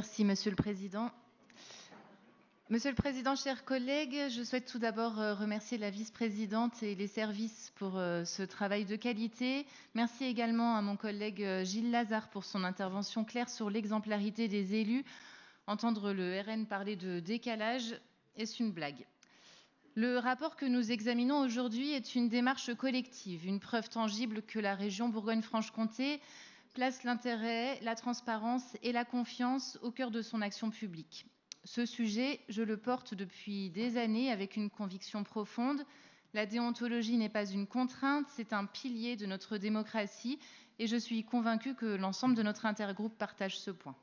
Merci, Monsieur le Président. Monsieur le Président, chers collègues, je souhaite tout d'abord remercier la vice-présidente et les services pour ce travail de qualité. Merci également à mon collègue Gilles Lazare pour son intervention claire sur l'exemplarité des élus. Entendre le RN parler de décalage, est-ce une blague ? Le rapport que nous examinons aujourd'hui est une démarche collective, une preuve tangible que la région Bourgogne-Franche-Comté place l'intérêt, la transparence et la confiance au cœur de son action publique. Ce sujet, je le porte depuis des années avec une conviction profonde. La déontologie n'est pas une contrainte, c'est un pilier de notre démocratie et je suis convaincue que l'ensemble de notre intergroupe partage ce point.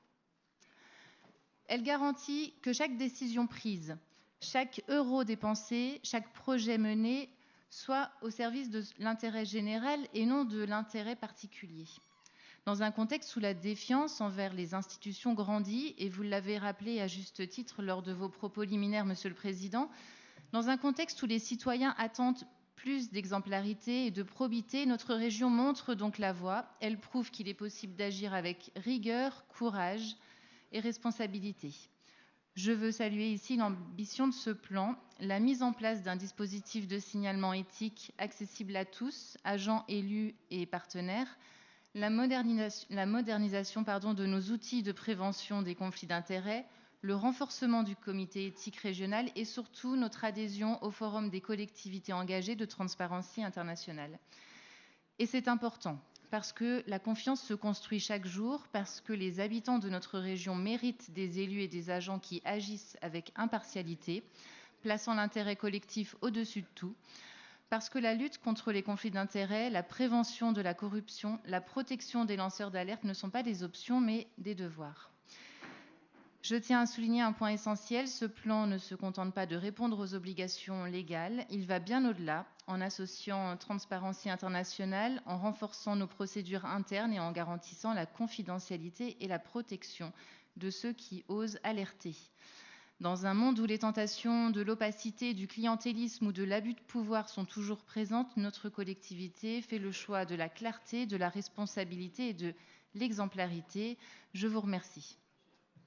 Elle garantit que chaque décision prise, chaque euro dépensé, chaque projet mené soit au service de l'intérêt général et non de l'intérêt particulier. Dans un contexte où la défiance envers les institutions grandit, et vous l'avez rappelé à juste titre lors de vos propos liminaires, Monsieur le Président, dans un contexte où les citoyens attendent plus d'exemplarité et de probité, notre région montre donc la voie. Elle prouve qu'il est possible d'agir avec rigueur, courage et responsabilité. Je veux saluer ici l'ambition de ce plan, la mise en place d'un dispositif de signalement éthique accessible à tous, agents, élus et partenaires, la modernisation de nos outils de prévention des conflits d'intérêts, le renforcement du comité éthique régional et surtout notre adhésion au Forum des collectivités engagées de Transparency International. Et c'est important parce que la confiance se construit chaque jour, parce que les habitants de notre région méritent des élus et des agents qui agissent avec impartialité, plaçant l'intérêt collectif au-dessus de tout, parce que la lutte contre les conflits d'intérêts, la prévention de la corruption, la protection des lanceurs d'alerte ne sont pas des options, mais des devoirs. Je tiens à souligner un point essentiel, ce plan ne se contente pas de répondre aux obligations légales, il va bien au-delà, en associant Transparency International, en renforçant nos procédures internes et en garantissant la confidentialité et la protection de ceux qui osent alerter. Dans un monde où les tentations de l'opacité, du clientélisme ou de l'abus de pouvoir sont toujours présentes, notre collectivité fait le choix de la clarté, de la responsabilité et de l'exemplarité. Je vous remercie.